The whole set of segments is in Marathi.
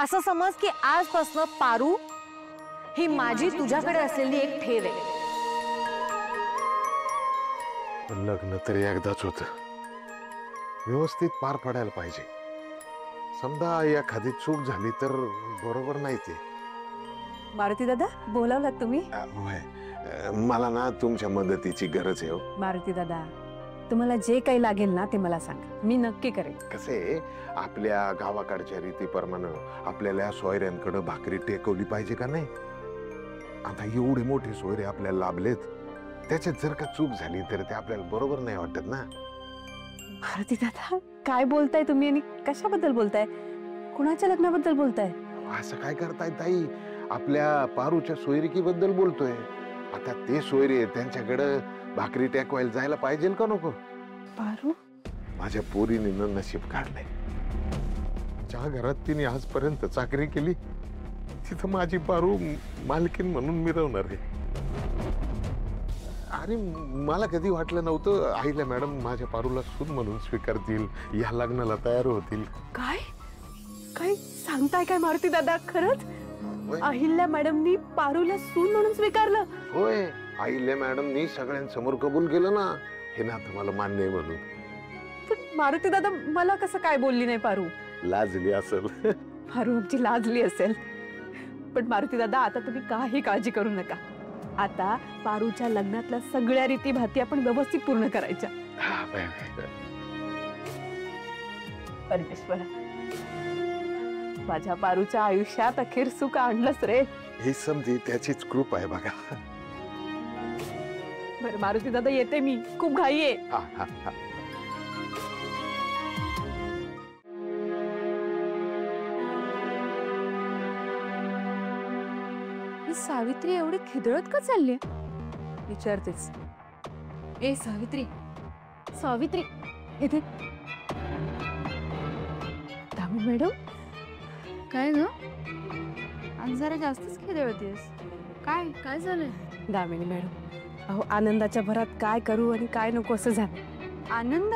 असं समज की आजपासून पारू ही माझी तुझ्याकडे असलेली एक ठेव आहे. लग्न तरी एकदाच होत, व्यवस्थित पार पडायला पाहिजे. समजा एखादी चूक झाली तर बरोबर नाही ते. मारुती दादा बोलावलात तुम्ही? मला ना तुमच्या मदतीची गरज आहे. मारुती दादा तुम्हाला जे काही लागेल ना ते मला सांगा, मी नक्की करेन. कसे आपल्या गावाकडच्या रीतीप्रमाणे आपल्याला सोयऱ्यांकडे भाकरी टेकवली पाहिजे का नाही? आता एवढे मोठे सोयरे आपल्याला लाभलेत, त्याच्यात जर का चूक झाली तर ते आपल्याला बरोबर नाही वाटत ना. मारुती दादा काय बोलताय तुम्ही आणि कशाबद्दल बोलताय? कुणाच्या लग्नाबद्दल बोलताय? असं काय करताय ताई? आपल्या पारूच्या सोयरिकीबद्दल बोलतोय. आता ते सोयरे त्यांच्याकडे भाकरी टेकवायला जायला पाहिजे का नको? पारू माझ्या पोरीने नशीब काढलंय. ज्या घरात तिने आजपर्यंत चाकरी केली तिथं माझी पारू मालकीन म्हणून मिरवणार आहे. आणि मला कधी वाटलं नव्हतं आईला मॅडम माझ्या पारूला सून म्हणून स्वीकारतील, या लग्नाला तयार होतील. काय काय सांगताय काय मारुती दादा? खरंच अहिल्या मॅडमनी पारूला सून म्हणून स्वीकारलं? होय, आईल्या मॅडमनी सगळ्यांसमोर कबूल केलं ना. हे ना तुम्हाला मान्य आहे म्हणून. पण मारुती दादा मला कसं काय बोलली नाही पारू? लाजली असेल. पारू आमची लाजली असेल. पण मारुती दादा आता तुम्ही काही काळजी करू नका. आता पारूच्या लग्नातल्या सगळ्या रीती भाती आपण व्यवस्थित पूर्ण करायच्या. परमेश्वरा माझ्या पारूच्या आयुष्यात अखेर सुख आणलंच रे. ही समजी त्याचीच कृपा आहे बघा. बरं मारुती दादा येते मी, खूप घाई आहे. सावित्री एवढी खिदळत का चालली? विचारतेच. ए सावित्री, सावित्री इथे. दामी मॅडम काय ग? आज जरा जास्तच खिदळतेस. काय काय झालंय? दामिनी मॅडम अहो आनंदाच्या भरात काय करू आणि काय नको असं झालं. आनंद?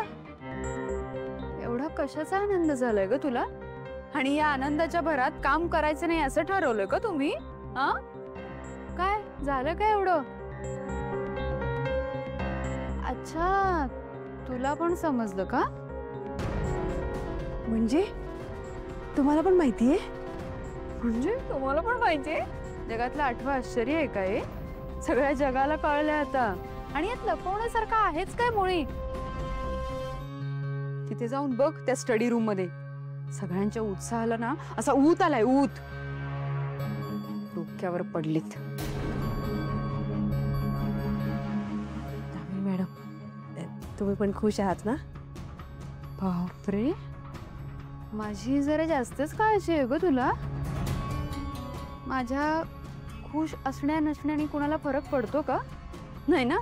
एवढा कशाचा आनंद झालाय ग तुला? आणि या आनंदाच्या भरात काम करायचं नाही असं ठरवलंय का तुम्ही? हा काय झालं काय एवढं? अच्छा, तुला पण समजलं का? म्हणजे तुम्हाला पण माहितीये? म्हणजे तुम्हाला पण माहितीये? जगातलं 8वं आश्चर्य आहे का हे? सगळ्या जगाला कळलंय आता. आणि यात लपवण्यासारखं आहेच काय मुळी? तिथे जाऊन बघ त्या स्टडी रूम मध्ये सगळ्यांच्या उत्साहाला ना असा ऊत आलाय, ऊत. डोक्यावर पडलीत. मॅडम तुम्ही पण खुश आहात ना? बापरे, माझी जरा जास्तच काळजी आहे ग तुला. माझ्या खुश असण्या नसण्याने कोणाला फरक पडतो का? नाही ना.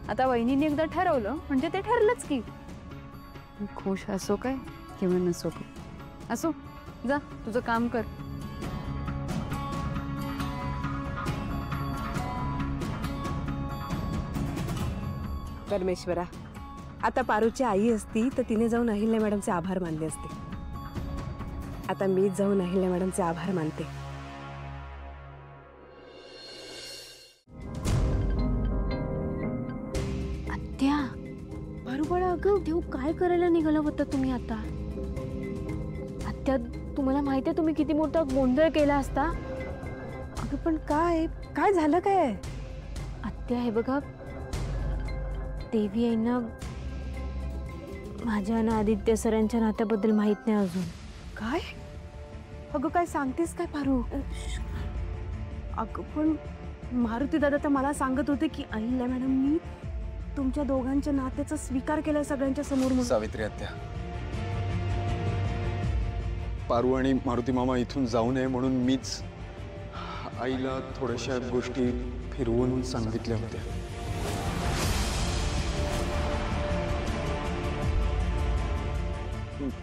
आता वहिनीने एकदा ठरवलं म्हणजे ते ठरलंच की. खुश असो काय किंवा नसो काय, असो, जा तुझं काम कर. परमेश्वरा आता पारूची आई असती तर तिने जाऊन अहिल्या मॅडमचे आभार मानले असते. आता मीच जाऊन अहिल्या मॅडमचे आभार मानते. आत्या, पारू बाळा, अगं देव काय करायला निघाला होता तुम्ही आता? आत्या तुम्हाला माहितीये तुम्ही किती मोठा गोंधळ केला असता. अगं पण काय काय झालं काय? आत्या हे बघा, देवी आईंना माझ्या आणि आदित्य सरांच्या नात्याबद्दल माहित नाही अजून. काय? अगं काय सांगतेस काय पारू? अगं पण मारुती दादा तर मला सांगत होते की अहिल्या मॅडमनी तुमच्या दोघांच्या नात्याचा स्वीकार केलाय सगळ्यांच्या समोर. सावित्री आत्या, पारू आणि मारुती मामा इथून जाऊ नये म्हणून मीच आईला थोड्याशा गोष्टी फिरवून सांगितल्या होत्या.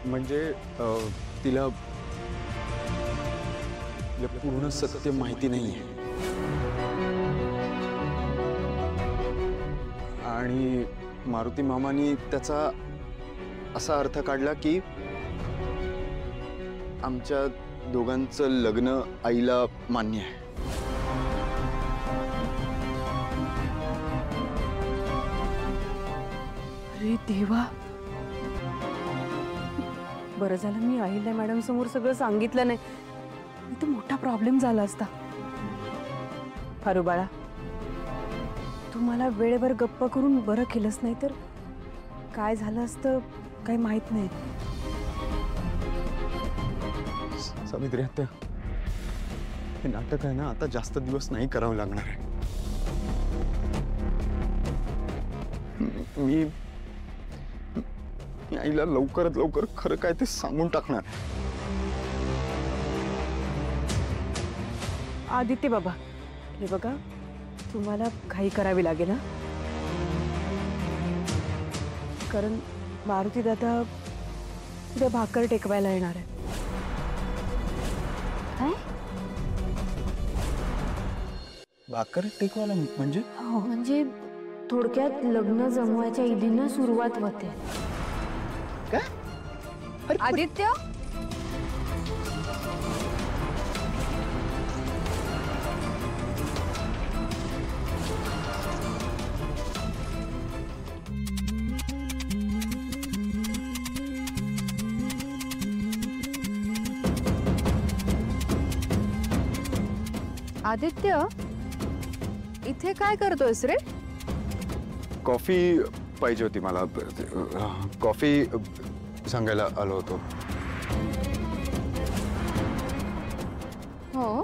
म्हणजे तिला पूर्ण सत्य माहिती नाहीये आणि मारुती मामानी त्याचा असा अर्थ काढला की आमच्या दोघांचं लग्न आईला मान्य आहे. अरे देवा, बरं झालं मी अहिल्या मॅडम समोर सगळं सांगितलं नाही, इथं मोठा प्रॉब्लेम झाला असता. फारू बाळा, तू मला वेळेवर गप्पा करून बरं केलंच, नाही तर काय झालं असतं काही माहित नाही. सावित्री आत्या, हे नाटक आहे ना आता जास्त दिवस नाही करावं लागणार आहे. मी आईला लवकरात लवकर खरं काय ते सांगून टाकणार. आदित्य बाबा, हे बघा, तुम्हाला घाई करावी लागेल ना, कारण मारुती दादा उद्या भाकर टेकवायला येणार आहे. काय? भाकर टेकवायला म्हणजे? हो, म्हणजे थोडक्यात लग्न जमवायच्या ईदीनं सुरुवात होते. काय? आदित्य, आदित्य, इथे काय करतोयस रे? कॉफी पाहिजे होती मला. कॉफी सांगायला आलो होतो. हो,